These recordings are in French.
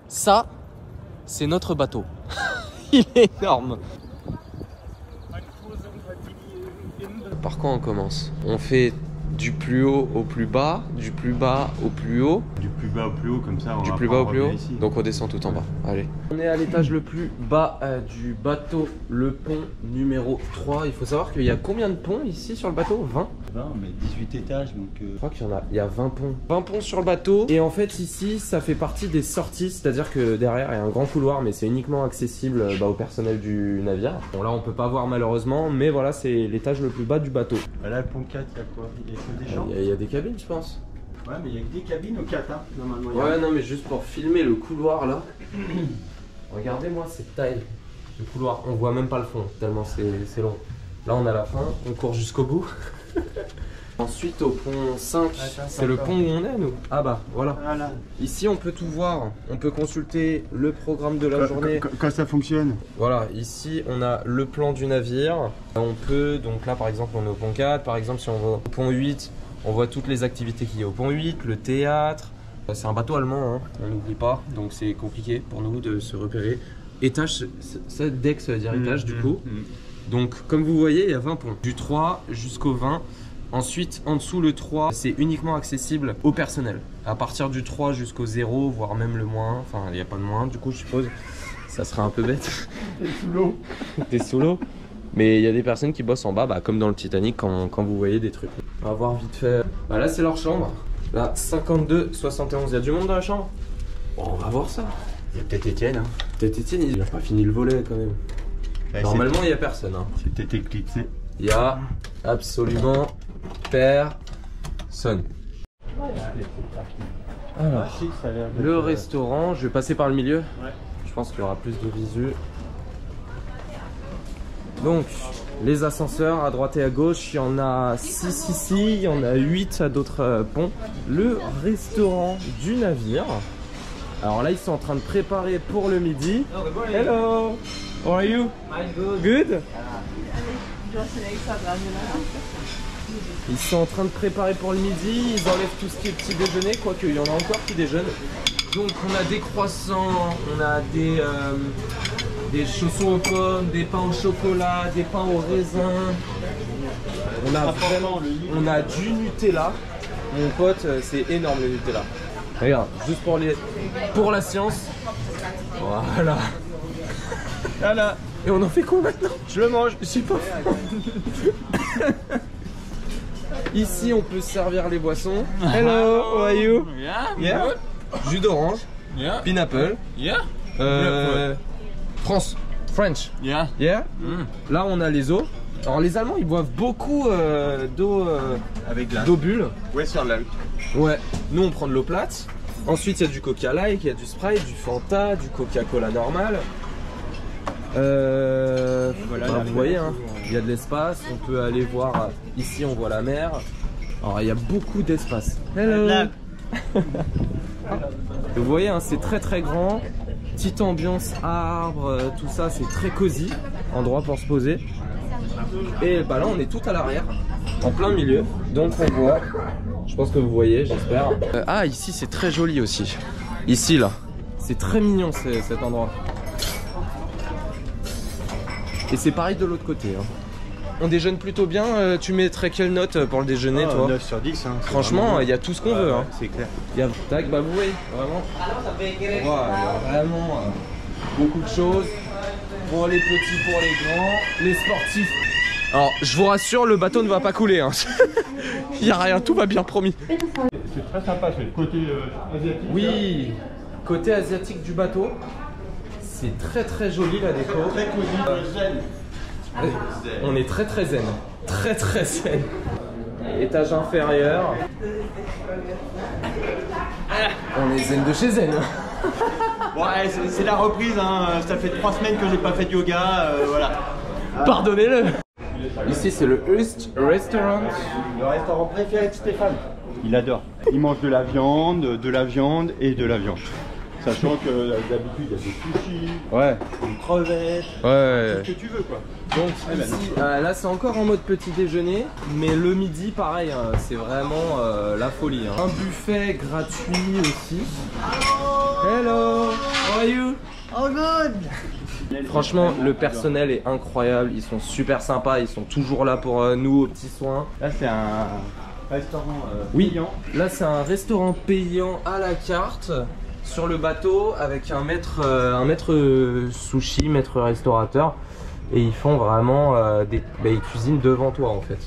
Ça, c'est notre bateau. Il est énorme. Par quoi on commence? On fait du plus haut au plus bas, du plus bas au plus haut. Du plus bas au plus haut, comme ça on du va plus pas bas au plus haut. ici. Donc on descend tout en bas. Allez. On est à l'étage le plus bas du bateau, le pont numéro 3. Il faut savoir qu'il y a combien de ponts ici sur le bateau? 20? 20, mais 18 étages, donc... Je crois qu'il y a 20 ponts. 20 ponts sur le bateau. Et en fait ici, ça fait partie des sorties. C'est-à-dire que derrière, il y a un grand couloir, mais c'est uniquement accessible au personnel du navire. Bon là, on peut pas voir malheureusement, mais voilà, c'est l'étage le plus bas du bateau. Là, le pont 4, il y a quoi? Il y a que des chambres? Il y a des cabines, je pense. Ouais, mais il y a que des cabines au 4, hein, normalement. Ouais, non, mais juste pour filmer le couloir là. Regardez-moi cette taille. Le couloir, on voit même pas le fond, tellement c'est long. Là, on a la fin, on court jusqu'au bout. Ensuite, au pont 5, c'est le pont où on est, nous. Ah bah, voilà. Ici, on peut tout voir. On peut consulter le programme de la journée. Quand ça fonctionne. Voilà, ici, on a le plan du navire. On peut, donc là, par exemple, on est au pont 4. Par exemple, si on va au pont 8, on voit toutes les activités qu'il y a au pont 8, le théâtre. C'est un bateau allemand, hein, on n'oublie pas. Donc, c'est compliqué pour nous de se repérer. Étage, ça, deck, ça veut dire étage, du coup. Donc, comme vous voyez, il y a 20 ponts. Du 3 jusqu'au 20. Ensuite, en dessous, le 3, c'est uniquement accessible au personnel. À partir du 3 jusqu'au 0, voire même le moins. Enfin, il n'y a pas de moins, du coup, je suppose. Ça serait un peu bête. T'es sous l'eau. T'es sous l'eau. Mais il y a des personnes qui bossent en bas, comme dans le Titanic, quand vous voyez des trucs. On va voir vite fait. Là, c'est leur chambre. Là, 52, 71. Il y a du monde dans la chambre? Bon, on va voir ça. Il y a peut-être Étienne. Hein. Peut-être Étienne, il n'a pas fini le volet quand même. Ouais, normalement, il n'y a personne. Hein. C'est peut-être éclipsé. Il y a absolument personne. Alors, le restaurant, je vais passer par le milieu. Ouais. Je pense qu'il y aura plus de visu. Donc, les ascenseurs à droite et à gauche, il y en a 6 ici, il y en a 8 à d'autres ponts. Le restaurant du navire. Alors là, ils sont en train de préparer pour le midi. Hello, how are you? Good. Ils sont en train de préparer pour le midi, ils enlèvent tout ce qui est petit déjeuner, quoique il y en a encore qui déjeunent. Donc on a des croissants, on a des chaussons aux pommes, des pains au chocolat, des pains au raisin. On a du Nutella. Mon pote, c'est énorme le Nutella. Regarde, juste pour la science. Voilà. Voilà. Et on en fait quoi maintenant? Je le mange, je sais pas. Ici, on peut servir les boissons. Hello, how are you? Yeah. Jus d'orange. Yeah. Pineapple. Yeah. French. Yeah. Yeah. Là, on a les eaux. Alors, les Allemands, ils boivent beaucoup d'eau d'eau bulle. Westerland. Ouais. Nous, on prend de l'eau plate. Ensuite, il y a du Coca Light, il y a du Sprite, du Fanta, du Coca-Cola normal. Voilà, vous voyez, hein, il y a de l'espace, on peut aller voir, ici on voit la mer. Alors il y a beaucoup d'espace. Hello. Vous voyez, hein, c'est très très grand. Petite ambiance arbre, tout ça, c'est très cosy. Endroit pour se poser. Et bah là on est tout à l'arrière, en plein milieu. Donc on voit, je pense que vous voyez, j'espère. Ah, ici c'est très joli aussi. Ici là, c'est très mignon cet endroit. Et c'est pareil de l'autre côté. Hein. On déjeune plutôt bien. Tu mettrais quelle note pour le déjeuner, toi? 9 sur 10. Hein, franchement, il y a tout ce qu'on veut. Hein. C'est clair. Il y a tac, bah vous voyez, vraiment. Il y a vraiment beaucoup de choses. Pour les petits, pour les grands, les sportifs. Alors, je vous rassure, le bateau ne va pas couler. Hein. Il n'y a rien, tout va bien, promis. C'est très sympa, c'est le côté asiatique. Oui, côté asiatique du bateau. C'est très très joli la déco. Très cosy, zen. On est très très zen. Très très zen. Étage inférieur. On est zen de chez zen. Ouais, c'est la reprise, hein. Ça fait 3 semaines que j'ai pas fait de yoga, voilà. Pardonnez-le. Ici c'est le Hearst Restaurant. Le restaurant préféré de Stéphane. Il adore. Il mange de la viande et de la viande. Sachant que d'habitude il y a des sushis, ouais, des crevettes, ouais, tout ce que tu veux quoi. Donc ici, là c'est encore en mode petit déjeuner, mais le midi pareil, hein, c'est vraiment la folie. Hein. Un buffet gratuit aussi. Hello. are you? All good. Franchement, le personnel est incroyable, ils sont super sympas, ils sont toujours là pour nous aux petits soins. Là, c'est un restaurant Oui, payant. là c'est un restaurant payant à la carte sur le bateau avec un maître sushi, maître restaurateur. Et ils font vraiment ils cuisinent devant toi en fait.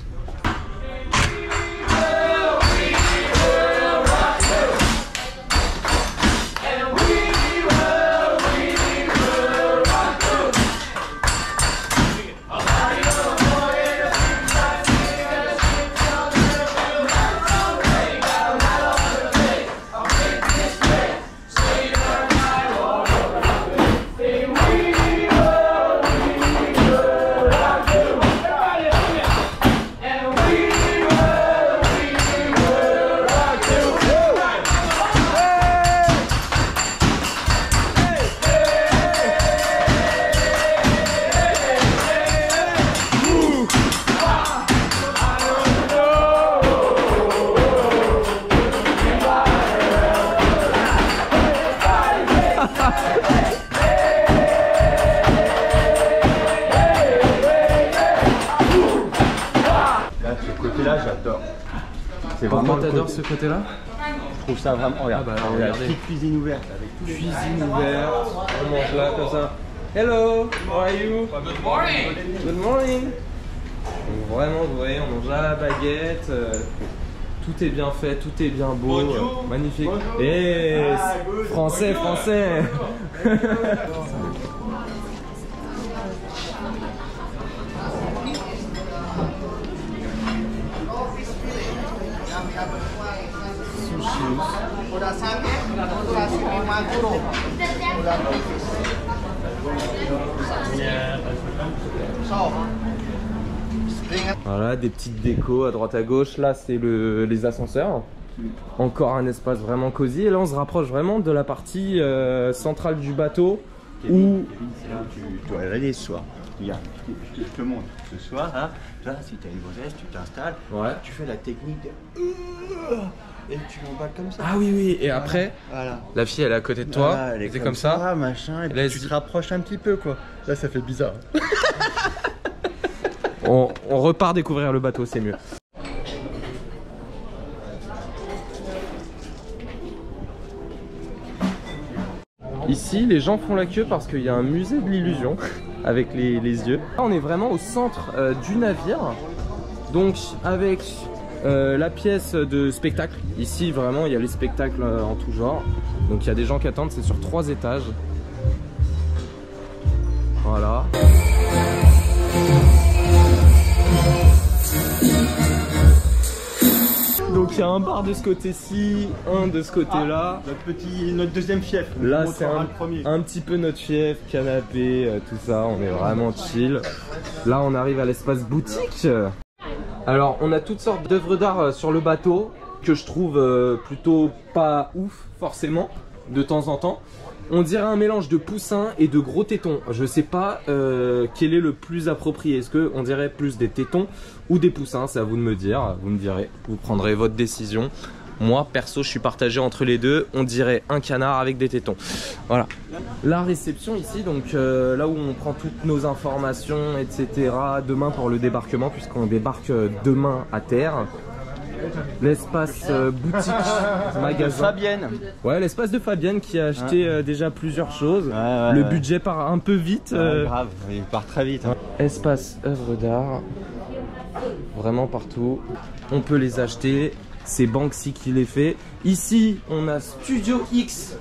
Là, j'adore. C'est Pourquoi vraiment. t'adores ce côté-là? Je trouve ça vraiment. Regarde, Ah bah, la regardez. petite cuisine ouverte avec tous les Cuisine ouverte, on mange là comme ça. Hello, how are you? Good morning. Good morning. Donc vraiment, vous voyez, on mange à la baguette. Tout est bien fait, tout est bien beau. Bonjour. Magnifique. Bonjour. Et français, français. Udah sake, udah sini maguro. Udah tipis. So. Voilà, des petites décos à droite à gauche. Là, c'est les ascenseurs. Encore un espace vraiment cosy. Et là, on se rapproche vraiment de la partie centrale du bateau. Où c'est là où tu dois aller ce soir. Regarde, je te montre. Ce soir, là, si tu as une grossesse, tu t'installes, Ouais. tu fais la technique de. Et tu l'emballes comme ça. Ah oui, oui. Et après, Voilà. la fille, elle est à côté de toi. Voilà, elle est c'est comme ça. machin, et Là, puis elle tu se te dit- rapproches un petit peu, quoi. Là, ça fait bizarre. On repart découvrir le bateau, c'est mieux. Ici, les gens font la queue parce qu'il y a un musée de l'illusion avec les yeux. Là, on est vraiment au centre du navire, donc avec la pièce de spectacle. Ici, vraiment, il y a les spectacles en tout genre. Donc, il y a des gens qui attendent, c'est sur 3 étages. Voilà. Donc il y a un bar de ce côté-ci, un de ce côté-là. Notre deuxième fief. On Là vous c'est montrera le premier. un petit peu notre fief, canapé, tout ça, on est vraiment chill. Là on arrive à l'espace boutique. Alors on a toutes sortes d'œuvres d'art sur le bateau que je trouve plutôt pas ouf forcément de temps en temps. On dirait un mélange de poussins et de gros tétons. Je sais pas quel est le plus approprié. Est-ce qu'on dirait plus des tétons ou des poussins? C'est à vous de me dire. Vous me direz. Vous prendrez votre décision. Moi, perso, je suis partagé entre les deux. On dirait un canard avec des tétons. Voilà. La réception ici, donc là où on prend toutes nos informations, etc. Demain pour le débarquement, puisqu'on débarque demain à terre. L'espace boutique, magasin. Fabienne. Ouais, l'espace de Fabienne qui a acheté déjà plusieurs choses. Ouais, Le ouais. budget part un peu vite. Grave, il part très vite. Hein. Espace œuvres d'art. Vraiment partout. On peut les acheter. C'est Banksy qui les fait. Ici, on a Studio X.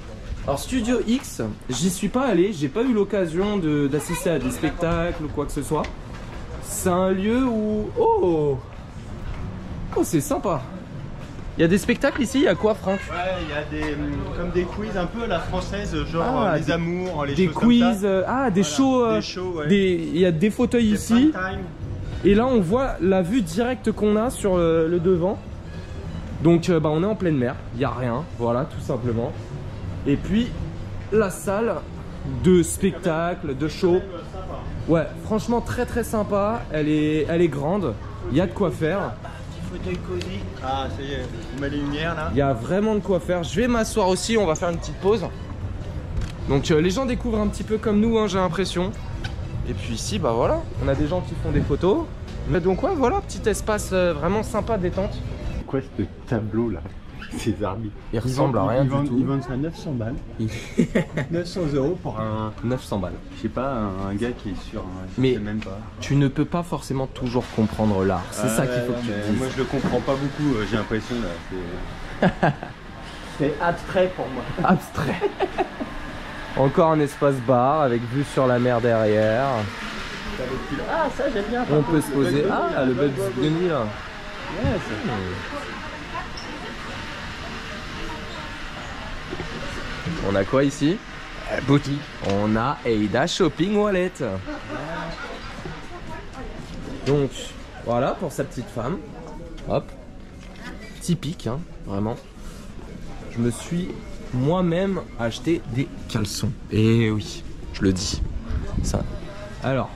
Alors Studio X, j'y suis pas allé. J'ai pas eu l'occasion d'assister à des spectacles ou quoi que ce soit. C'est un lieu où... Oh, c'est sympa. Il y a des spectacles ici, il y a quoi, Franck? Ouais, il y a des comme des quiz un peu à la française, genre Ah, les amours, les Des choses quiz, comme ça. des Voilà, shows, des shows, ouais. il y a des fauteuils Des ici. prime time. Et là, on voit la vue directe qu'on a sur le devant. Donc, on est en pleine mer, il n'y a rien, voilà, tout simplement. Et puis, la salle de spectacle, de show. Ouais, franchement, très très sympa. Elle est grande, il y a de quoi faire. Fauteuil cosy. Ah, ça y est, on met les lumières là. Il y a vraiment de quoi faire. Je vais m'asseoir aussi, on va faire une petite pause. Donc les gens découvrent un petit peu comme nous, hein, j'ai l'impression. Et puis ici, bah voilà, on a des gens qui font des photos. Mais donc ouais, voilà, petit espace vraiment sympa, détente. C'est quoi ce tableau là? Ces arbitres. Il ressemble à rien du tout. Ils vendent ça à 900 balles. 900 € pour un... 900 balles. Je sais pas, un gars qui est sur un... Mais je sais même pas. Tu ne peux pas forcément toujours comprendre l'art. C'est ça qu'il faut que tu te dises. Moi je le comprends pas beaucoup, j'ai l'impression là. C'est abstrait pour moi. Abstrait. Encore un espace bar avec vue sur la mer derrière. Ah ça j'aime bien. On peut se poser. Ah le Bugs Bunny là. Ouais, on a quoi ici? Boutique. On a Aida Shopping Wallet. Donc voilà pour sa petite femme. Hop. Typique hein, vraiment. Je me suis moi-même acheté des caleçons. Et oui, je le dis. Ça. Alors,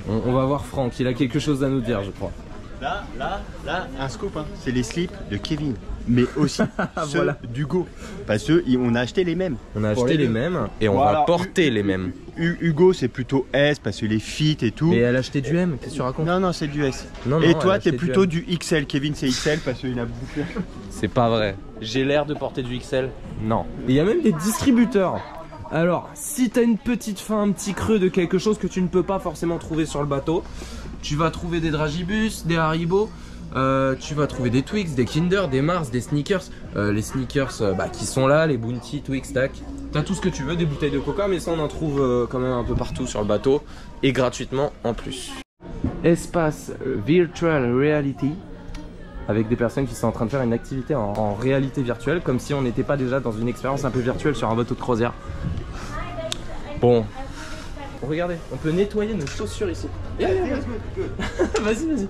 on va voir Franck, il a quelque chose à nous dire je crois. Là, un scoop, hein. C'est les slips de Kevin, mais aussi ceux voilà. d'Hugo. Parce qu'on a acheté les mêmes. On a acheté les mêmes et on va porter les mêmes. Hugo, c'est plutôt S parce qu'il est fit et tout. Mais elle a acheté du M, qu'est-ce que tu racontes? Non, c'est du S. Non, et toi, t'es plutôt du XL. Kevin, c'est XL parce qu'il a bouffé. C'est pas vrai. J'ai l'air de porter du XL? Non. Et il y a même des distributeurs. Alors, si t'as une petite faim, un petit creux de quelque chose que tu ne peux pas forcément trouver sur le bateau, tu vas trouver des Dragibus, des Haribo, tu vas trouver des Twix, des Kinder, des Mars, des sneakers. Les sneakers qui sont là, les Bounty, Twix, tac. T'as tout ce que tu veux, des bouteilles de coca, mais ça on en trouve quand même un peu partout sur le bateau et gratuitement en plus. Espace Virtual Reality avec des personnes qui sont en train de faire une activité en réalité virtuelle, comme si on n'était pas déjà dans une expérience un peu virtuelle sur un bateau de croisière. Bon. Regardez, on peut nettoyer nos chaussures ici. Vas-y.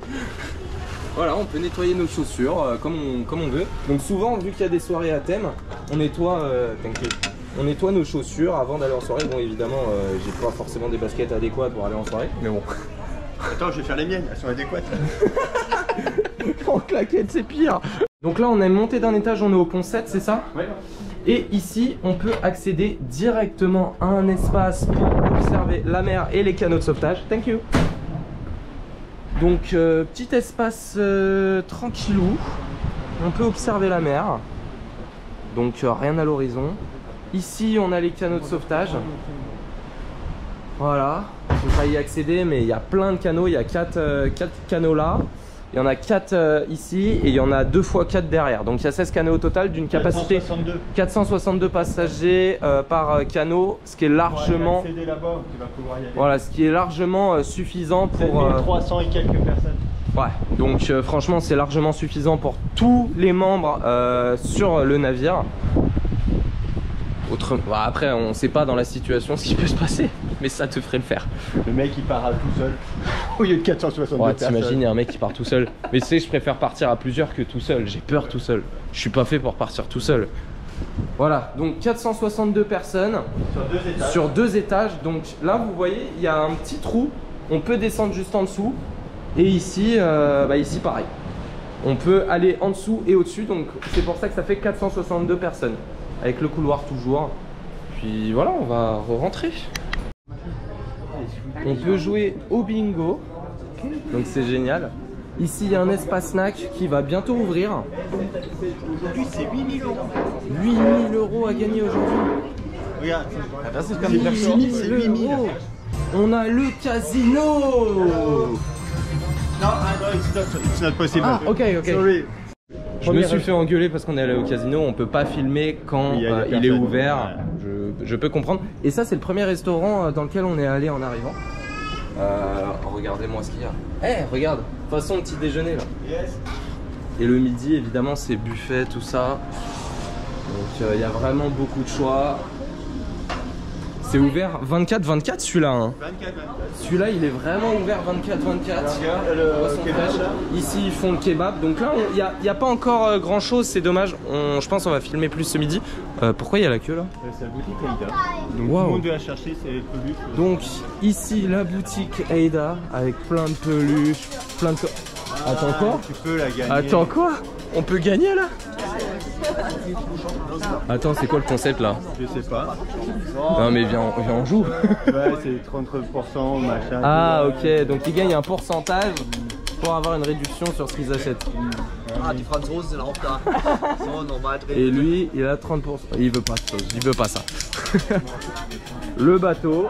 Voilà, on peut nettoyer nos chaussures comme on veut. Donc souvent, vu qu'il y a des soirées à thème, on nettoie, on nettoie nos chaussures avant d'aller en soirée. Bon, évidemment, j'ai pas forcément des baskets adéquates pour aller en soirée, mais bon. Attends, je vais faire les miennes, elles sont adéquates. En claquette, c'est pire. Donc là, on est monté d'un étage, on est au pont 7, c'est ça? Ouais. Et ici, on peut accéder directement à un espace pour observer la mer et les canaux de sauvetage. Thank you. Donc, petit espace tranquillou. On peut observer la mer. Donc, rien à l'horizon. Ici, on a les canaux de sauvetage. Voilà. On peut pas y accéder, mais il y a plein de canaux. Il y a 4 canaux là. Il y en a 4 ici et il y en a 2 x 4 derrière. Donc il y a 16 canaux au total d'une capacité 462 passagers par canot, ce qui est largement voilà, ce qui est largement suffisant pour 300 et quelques personnes. Ouais, donc franchement c'est largement suffisant pour tous les membres sur le navire. Bah, après on sait pas dans la situation ce qui peut se passer, mais ça te ferait le faire. Le mec il part tout seul au lieu de 462 ouais, t'imagines, il y a un mec qui part tout seul. Mais tu sais, je préfère partir à plusieurs que tout seul. J'ai peur tout seul. Je suis pas fait pour partir tout seul. Voilà, donc 462 personnes sur 2 étages. Donc là vous voyez, il y a un petit trou. On peut descendre juste en dessous. Et ici, ici pareil. On peut aller en dessous et au-dessus. Donc c'est pour ça que ça fait 462 personnes. Avec le couloir toujours. Puis voilà, on va rentrer. On peut jouer au bingo. Donc c'est génial. Ici il y a un espace snack qui va bientôt ouvrir. Aujourd'hui c'est 8 000 €. 8 000 € à gagner aujourd'hui. Regarde, c'est 8 000 €. On a le casino. Non, it's not possible. Ah ok. Sorry. Je me suis fait engueuler parce qu'on est allé au casino, on peut pas filmer quand il est ouvert, je peux comprendre. Et ça c'est le premier restaurant dans lequel on est allé en arrivant. Regardez-moi ce qu'il y a. Eh regarde, façon petit déjeuner là. Yes. Et le midi évidemment c'est buffet, tout ça. Donc il y a vraiment beaucoup de choix. C'est ouvert 24/24 celui-là hein. 24/24. Celui-là il est vraiment ouvert 24/24. Ici ils font le kebab. Donc là il n'y a pas encore grand chose, c'est dommage. Je pense qu'on va filmer plus ce midi. Pourquoi il y a la queue là? C'est la boutique Aida. Donc wow. Tout le monde doit chercher ses peluches. Donc ici la boutique Aida avec plein de peluches, plein de... Attends quoi? Tu peux la gagner. Attends quoi? On peut gagner là? Attends, c'est quoi le concept là? Je sais pas. Non mais viens on joue. Ouais, c'est 33%, machin. Ah ok, donc ils gagnent un pourcentage pour avoir une réduction sur ce qu'ils achètent. Ah, die Franzosen sind auch da. So, normal drehen. Et lui, il a 30%. Il veut pas ça. Il veut pas ça. Le bateau.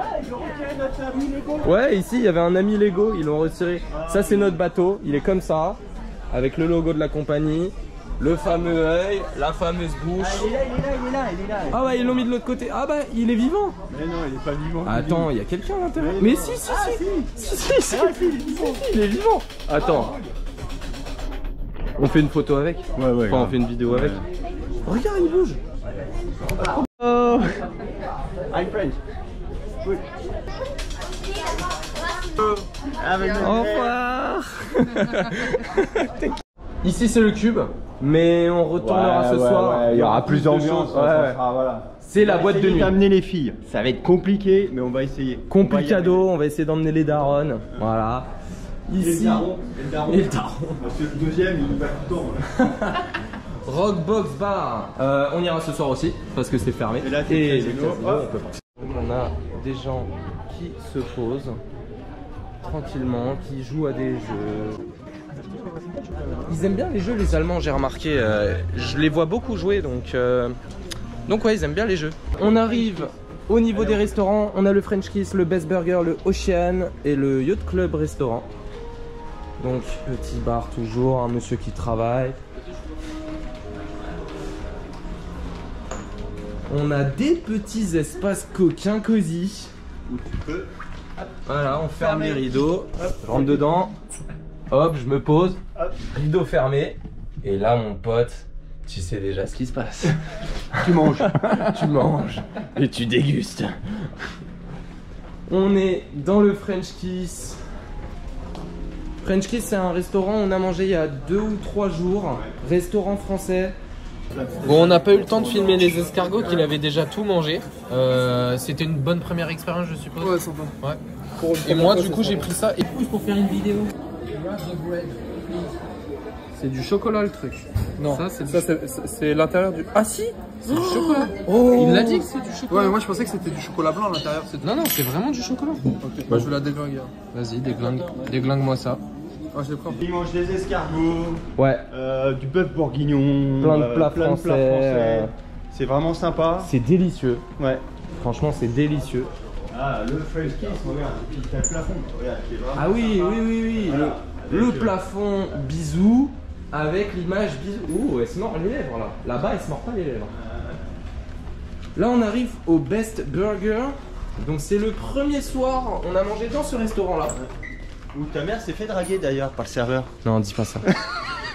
Ouais, ici il y avait un ami Lego, ils l'ont retiré. Ça c'est notre bateau, il est comme ça, avec le logo de la compagnie, le fameux œil, la fameuse bouche. Il est là. Ah ouais, ils l'ont mis de l'autre côté. Ah bah, il est vivant. Mais non, il est pas vivant. Attends, il y a quelqu'un à l'intérieur. Mais Mais non. si, il est vivant. Attends. On fait une photo avec? Ouais. Enfin, on fait une vidéo avec. Regarde, il bouge. Oh. I'm French. Good. Au revoir. Ici c'est le cube, mais on retournera ce soir. Il y aura plus d'ambiance. Ouais. Voilà. C'est la boîte de nuit. D'amener les filles. Ça va être compliqué, mais on va essayer. Complicado, on va essayer d'emmener les darons. Voilà. Ici. Et le daron. Parce que le deuxième, il va tout le temps. Rockbox Bar. On ira ce soir aussi parce que c'est fermé. Et là, c'est le casino. on peut pas. Donc on a des gens qui se posent tranquillement, qui jouent à des jeux. Ils aiment bien les jeux, les Allemands, j'ai remarqué. Je les vois beaucoup jouer, donc ouais, ils aiment bien les jeux. On arrive au niveau des restaurants. On a le French Kiss, le Best Burger, le Ocean et le Yacht Club Restaurant. Donc petit bar toujours, un monsieur qui travaille. On a des petits espaces coquins cosy. Où tu peux. Voilà, on ferme les rideaux, je rentre dedans, hop, je me pose, rideau fermé. Et là, mon pote, tu sais déjà ce qui se passe. Tu manges. Tu manges et tu dégustes. On est dans le French Kiss. French Kiss, c'est un restaurant, on a mangé il y a 2 ou 3 jours. Restaurant français. Bon, on n'a pas eu le temps de filmer les escargots, qu'il avait déjà tout mangé. C'était une bonne première expérience, je suppose. Ouais, sympa. Ouais. Et moi, du coup, j'ai pris ça et pour faire une vidéo. C'est du chocolat le truc. Non, ça c'est l'intérieur du. Ah si, c'est du chocolat. Oh, il l'a dit que c'est du chocolat. Ouais, mais moi je pensais que c'était du chocolat blanc à l'intérieur. Non, non, c'est vraiment du chocolat. Ok, bah, je vais la déglinguer. Vas-y, déglingue-moi ça. Ah, je l'ai pris. Ils mangent des escargots, Ouais. du bœuf bourguignon, Plein de plats français. C'est vraiment sympa. C'est délicieux. Ouais. Franchement, c'est délicieux. Ah, le French Kiss, regarde, et puis t'as le plafond. Regarde, qui est vraiment Ah oui, oui. Voilà. Le Avec, plafond bisou avec l'image bisou. Ouh, elle se mord les lèvres là. Là-bas, elle se mord pas les lèvres. Là, on arrive au Best Burger. Donc, c'est le premier soir. On a mangé dans ce restaurant-là. Où ta mère s'est fait draguer d'ailleurs par le serveur. Non, dis pas ça.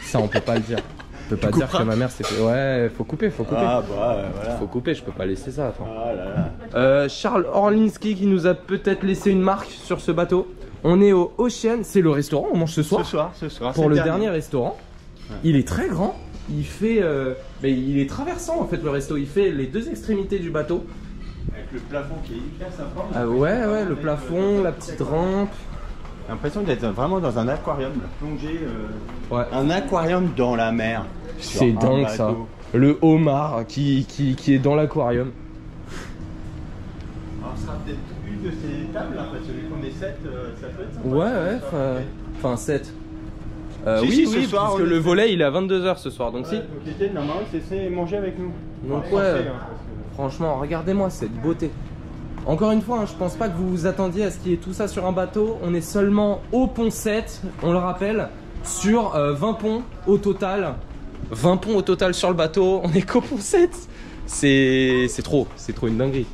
Ça, on peut pas le dire. On peut pas dire que ma mère s'est fait. Ouais, faut couper. Ah bah voilà. Faut couper, je peux pas laisser ça. Attends. Ah là là. Charles Orlinski qui nous a peut-être laissé une marque sur ce bateau. On est au Ocean, c'est le restaurant, on mange ce soir. Ce soir. Pour le dernier restaurant. Ouais. Il est très grand. Il fait, mais il est traversant en fait le resto. Il fait les 2 extrémités du bateau. Avec le plafond qui est hyper sympa. Ah ouais, le plafond, la petite rampe. J'ai l'impression d'être vraiment dans un aquarium, plongé. Ouais. Un aquarium dans la mer. C'est dingue ça. Le homard qui est dans l'aquarium. Alors, ce sera peut-être une de ces tables, hein, parce que vu qu'on est 7, ça peut être sympa. Ouais. Enfin 7. Si, oui, ce soir, parce on que est le sept. volet il est à 22h ce soir, donc si. Donc l'été, normalement, c'est manger avec nous. Donc Enfin, ouais. français, hein, parce que- Franchement, regardez-moi cette beauté. Encore une fois, hein, je pense pas que vous vous attendiez à ce qu'il y ait tout ça sur un bateau. On est seulement au pont 7, on le rappelle, sur 20 ponts au total. 20 ponts au total sur le bateau, on est qu'au pont 7. C'est trop une dinguerie.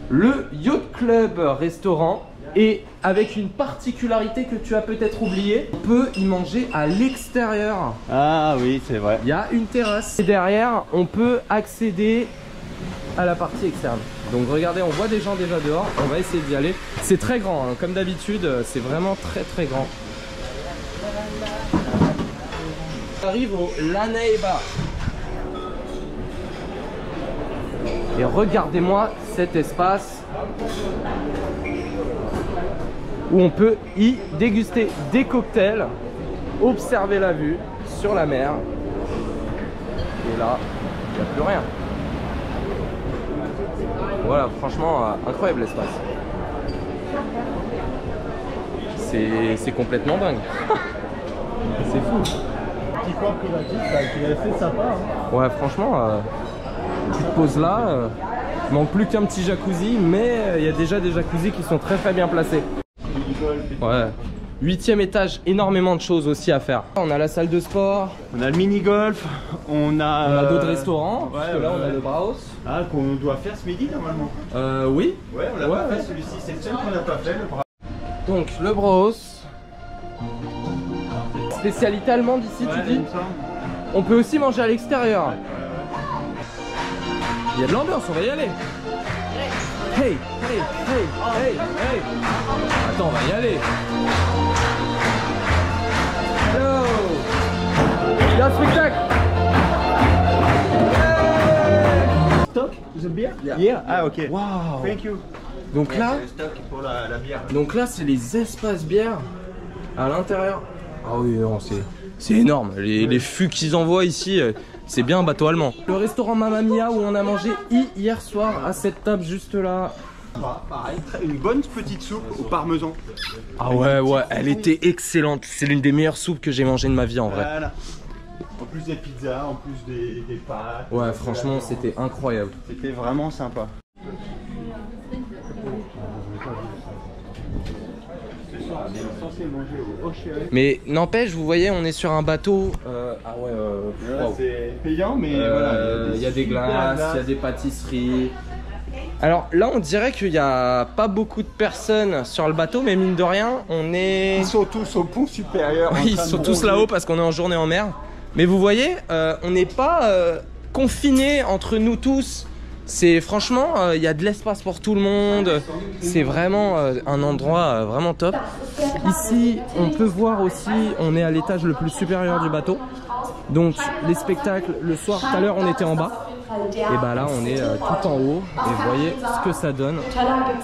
Le Yacht Club Restaurant, et avec une particularité que tu as peut-être oubliée, on peut y manger à l'extérieur. Ah oui, c'est vrai. Il y a une terrasse. Et derrière, on peut accéder à la partie externe. Donc regardez, on voit des gens déjà dehors. On va essayer d'y aller. C'est très grand, hein. Comme d'habitude, c'est vraiment très grand. On arrive au Laneiba. Et regardez-moi cet espace où on peut y déguster des cocktails, observer la vue sur la mer. Et là, il n'y a plus rien. Voilà, franchement, incroyable l'espace. C'est complètement dingue. C'est fou. Petit corps privatif qui est assez sympa. Hein. Ouais, franchement, tu te poses là. Il manque plus qu'un petit jacuzzi, mais il y a déjà des jacuzzis qui sont très bien placés. Ouais. 8e étage, énormément de choses aussi à faire. On a la salle de sport. On a le mini-golf. On a d'autres restaurants. Ouais, parce que là, on a le Braus. Ah, qu'on doit faire ce midi normalement. Oui. Ouais, on l'a pas fait celui-ci. C'est le seul qu'on n'a pas fait, le Braus. Donc, le Braus. Spécialité allemande ici, tu dis? On peut aussi manger à l'extérieur. Il y a de l'ambiance, on va y aller. Hey, hey, hey, hey, hey. Attends, on va y aller. Hello. Il y a un spectacle. Stock, the beer? Yeah. Ah, ok. Wow. Thank you. Donc là, Stock pour la bière. donc là, c'est les espaces bières à l'intérieur. Ah oui, non, c'est énorme. Les fûts qu'ils envoient ici, c'est bien un bateau allemand. Le restaurant Mamma Mia où on a mangé hier soir à cette table juste là. Pareil, une bonne petite soupe au parmesan. Ah ouais, elle était excellente. C'est l'une des meilleures soupes que j'ai mangées de ma vie en vrai. Voilà. En plus des pizzas, en plus des pâtes. Ouais, franchement, c'était incroyable. C'était vraiment sympa. Ce soir, on est censé manger au Ocean. Mais n'empêche, vous voyez, on est sur un bateau. Ah ouais, wow. C'est payant, mais voilà. Il y a des glaces, il y a des pâtisseries. Alors là, on dirait qu'il n'y a pas beaucoup de personnes sur le bateau, mais mine de rien, on est... Ils sont tous au pont supérieur. Oui, ils sont tous là-haut parce qu'on est en journée en mer. Mais vous voyez, on n'est pas confinés entre nous tous. C'est franchement, il y a de l'espace pour tout le monde. C'est vraiment un endroit vraiment top. Ici, on peut voir aussi, on est à l'étage le plus supérieur du bateau. Donc les spectacles, le soir, tout à l'heure, on était en bas. Et bah là, on est tout en haut. Et vous voyez ce que ça donne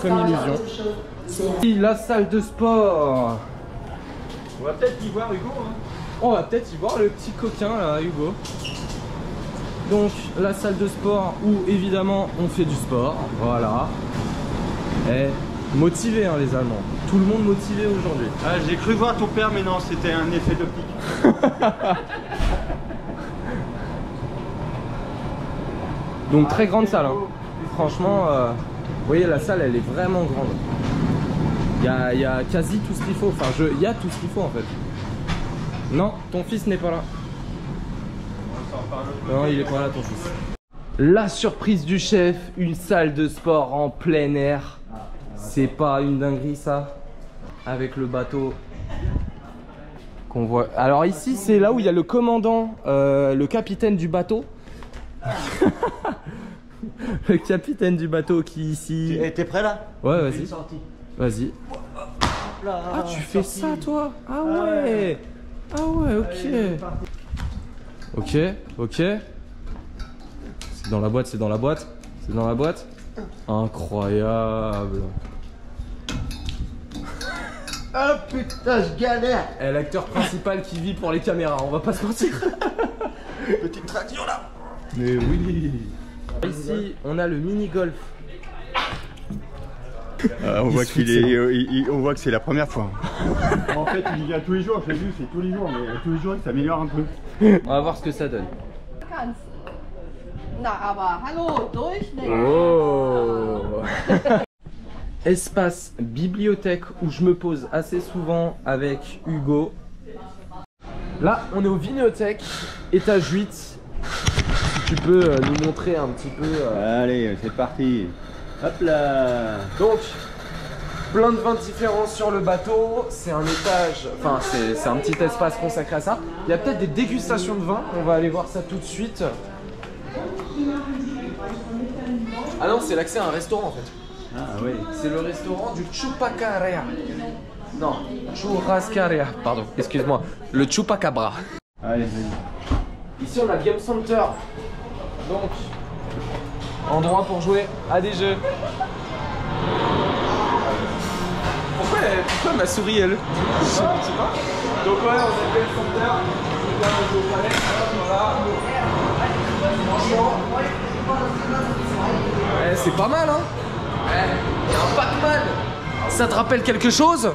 comme illusion. Ici, la salle de sport. On va peut-être y voir Hugo. Hein. On va peut-être y voir le petit coquin là, Hugo. Donc la salle de sport où évidemment on fait du sport, voilà. Et motivé hein, les Allemands, tout le monde motivé aujourd'hui. Ah, j'ai cru voir ton père mais non c'était un effet d'optique. Donc très grande salle, hein. Franchement, vous voyez la salle elle est vraiment grande. Il y a quasi tout ce qu'il faut, enfin il y a tout ce qu'il faut en fait. Non, ton fils n'est pas là. Non, il est pas là ton fils. La surprise du chef, une salle de sport en plein air. C'est pas une dinguerie ça? Avec le bateau qu'on voit. Alors ici c'est là où il y a le commandant, le capitaine du bateau. Le capitaine du bateau qui est ici. T'es prêt là? Ouais, vas-y. Vas-y. Ah, tu fais ça toi? Ah ouais. Ah ouais, ok. Ok, ok. C'est dans la boîte, c'est dans la boîte. C'est dans la boîte. Incroyable. Oh putain, je galère. Et l'acteur principal qui vit pour les caméras, on va pas se mentir. Petite traction là. Mais oui. Ici, on a le mini-golf. On voit qu'il est, on voit que c'est la première fois. En fait, il y vient tous les jours, je l'ai vu, c'est tous les jours, mais tous les jours il s'améliore un peu. On va voir ce que ça donne. Na, aber hallo, durchnehmen. Oh. Espace bibliothèque où je me pose assez souvent avec Hugo. Là, on est au Vignothèque, étage 8. Si tu peux nous montrer un petit peu. Allez, c'est parti. Hop là. Donc, plein de vins différents sur le bateau. C'est un étage, enfin, c'est un petit espace consacré à ça. Il y a peut-être des dégustations de vin. On va aller voir ça tout de suite. Ah non, c'est l'accès à un restaurant en fait. Ah oui. C'est le restaurant du Chupacabra. Non, Churrascaria, pardon, excuse-moi. Le Chupacabra. Allez, vas-y. Ici on a Game Center. Donc, endroit pour jouer à des jeux. Pourquoi ma souris elle? Je sais pas. Donc ouais, on a Game Center. On va jouer au palais. Voilà. C'est pas mal, hein. Il y a un Pac-Man. Ça te rappelle quelque chose?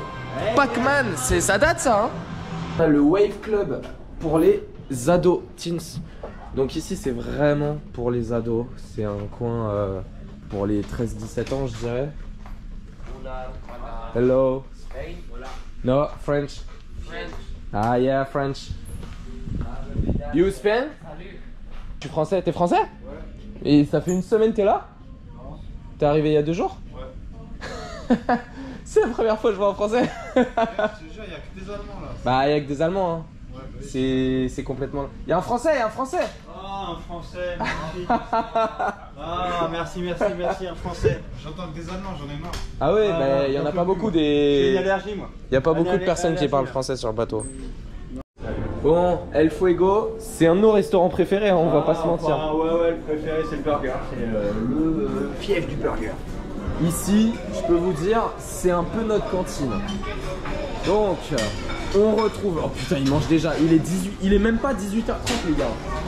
Pac-Man, ça date ça, hein. Le Wave Club pour les ados, teens. Donc ici c'est vraiment pour les ados. C'est un coin pour les 13-17 ans, je dirais. Hello. No, French. Ah yeah, French. You Spain? Tu es français? T'es français? Ouais. Et ça fait une semaine que t'es là? Non. T'es arrivé il y a 2 jours? Ouais. C'est la première fois que je vois un français. Je te jure, il y a que des Allemands là. Bah, il y a que des Allemands, hein. Ouais, bah, c'est complètement... Il y a un français, il y a un français. Oh, un français, merci. Ah, merci, un français. J'entends que des Allemands, j'en ai marre. Ah ouais, bah, il y en a pas beaucoup des... J'ai une allergie, moi. Il y a pas beaucoup de personnes qui parlent français sur le bateau. Bon, El Fuego, c'est un de nos restaurants préférés, hein, on va pas se mentir. Ouais, le préféré c'est le burger, c'est le fief du burger. Ici, je peux vous dire, c'est un peu notre cantine. Donc, on retrouve... Oh putain, il mange déjà, il est même pas 18h30 les gars.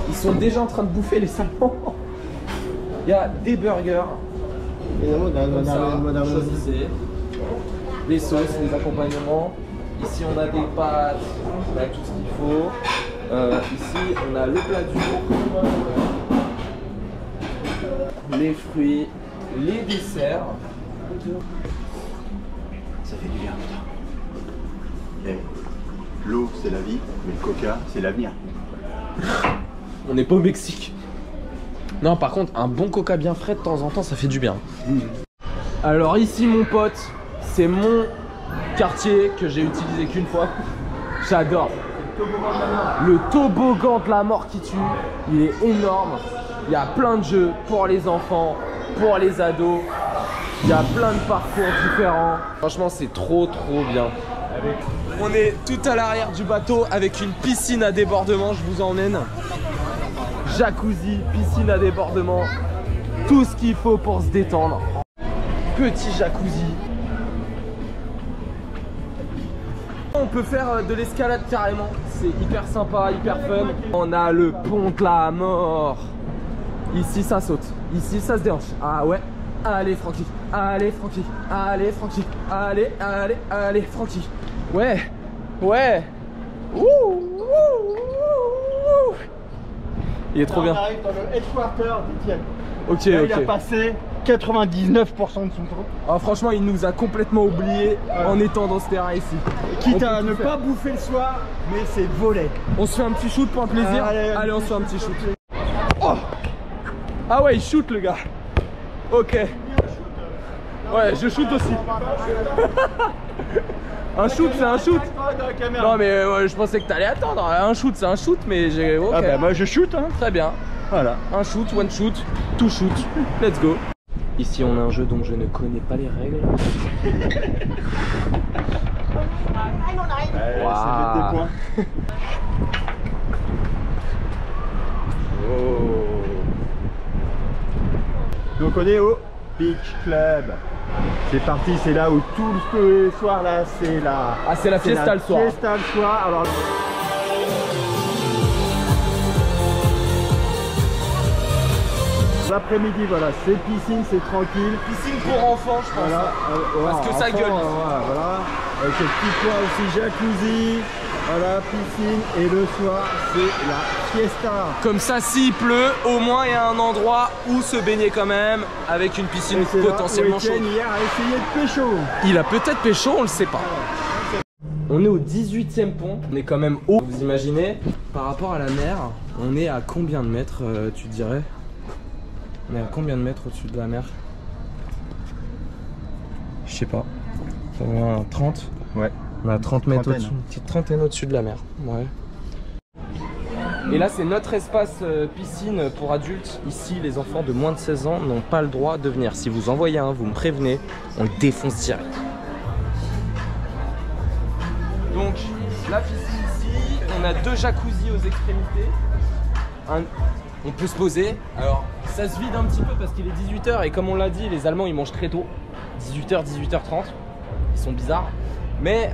Ils sont déjà en train de bouffer les salmons. Il y a des burgers. Choisissez les sauces, les accompagnements. Ici on a des pâtes, on a tout ce qu'il faut. Ici on a le plat du jour, les fruits, les desserts. Ça fait du bien, putain. L'eau c'est la vie, mais le coca c'est l'avenir. On n'est pas au Mexique. Non, par contre, un bon coca bien frais de temps en temps, ça fait du bien. Alors ici mon pote, c'est mon quartier que j'ai utilisé qu'une fois. J'adore. Le toboggan de la mort qui tue. Il est énorme. Il y a plein de jeux pour les enfants, pour les ados. Il y a plein de parcours différents. Franchement, c'est trop bien. On est tout à l'arrière du bateau avec une piscine à débordement. Je vous emmène. Jacuzzi, piscine à débordement. Tout ce qu'il faut pour se détendre. Petit jacuzzi. On peut faire de l'escalade carrément, c'est hyper sympa, hyper fun. On a le pont de la mort. Ici ça saute, ici ça se déhanche. Ah ouais, allez Francky, allez Francky, allez Francky, allez Francky. Ouais, ouais. Ouh, ouh, ouh. Il est trop bien. On arrive dans le headquarter d'Etienne. Ok, là, ok. il a passé 99% de son temps. Ah, franchement, il nous a complètement oubliés en étant dans ce terrain ici. Quitte à ne pas bouffer le soir, mais c'est voler. On se fait un petit shoot pour un plaisir. Allez, on se fait un petit shoot. Oh, ah ouais, il shoot le gars. Ok. Ouais, je shoot aussi. Un shoot, c'est un shoot. Non mais ouais, je pensais que t'allais attendre. Un shoot, c'est un shoot, mais j'ai... Okay. Ah bah moi je shoot hein. Très bien. Voilà. Un shoot, one shoot, two shoot. Let's go. Ici on a un jeu dont je ne connais pas les règles. Wow. Ça fait des points. Oh. Donc on est au Beach Club. C'est parti, c'est là où tous les soirs là, c'est la... Ah c'est la fiesta le soir. Fiesta le soir. Alors... L'après-midi, voilà, c'est piscine, c'est tranquille. Piscine pour enfants, je pense. Voilà, parce que ça gueule. Voilà, avec ce petit coin aussi, jacuzzi, voilà, piscine. Et le soir, c'est la fiesta. Comme ça, s'il pleut, au moins il y a un endroit où se baigner quand même, avec une piscine potentiellement chaude. Hier a essayé de pécho. Il a peut-être pécho, on le sait pas. On est au 18e pont, on est quand même haut. Vous imaginez, par rapport à la mer, on est à combien de mètres, tu dirais? On est à combien de mètres au-dessus de la mer? Je sais pas. 30? Ouais. On a 30 mètres au-dessus, une petite trentaine au-dessus de la mer. Ouais. Et là, c'est notre espace piscine pour adultes. Ici, les enfants de moins de 16 ans n'ont pas le droit de venir. Si vous envoyez un, vous me prévenez, on le défonce direct. Donc, la piscine ici, on a 2 jacuzzis aux extrémités. On peut se poser. Alors, ça se vide un petit peu parce qu'il est 18h et comme on l'a dit, les Allemands ils mangent très tôt. 18h, 18h30. Ils sont bizarres. Mais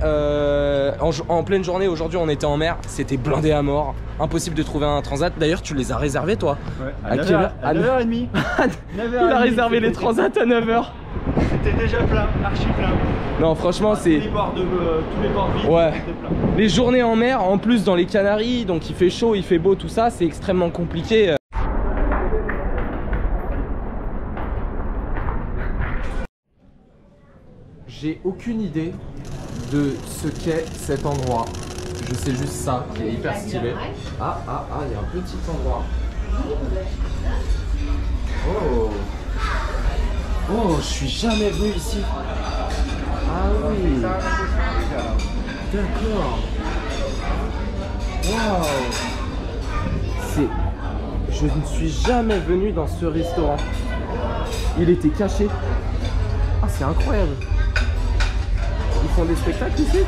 en pleine journée, aujourd'hui, on était en mer, c'était blindé à mort. Impossible de trouver un transat. D'ailleurs, tu les as réservés, toi? Ouais, à quelle heure? À 9h30. Il a réservé les transats à 9h. C'était déjà plein, archi plein. Non, franchement, c'est... Tous les bords vides, ouais. c'était plein. Les journées en mer, en plus dans les Canaries, donc il fait chaud, il fait beau, tout ça, c'est extrêmement compliqué. J'ai aucune idée de ce qu'est cet endroit. Je sais juste ça, qui est hyper stylé. Ah, il y a un petit endroit. Oh, je suis jamais venu ici. Ah oui. D'accord. Waouh. Je ne suis jamais venu dans ce restaurant. Il était caché. Ah, c'est incroyable. Ils font des spectacles ici?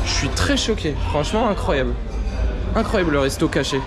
Je suis très choqué. Franchement, incroyable. Incroyable le resto caché.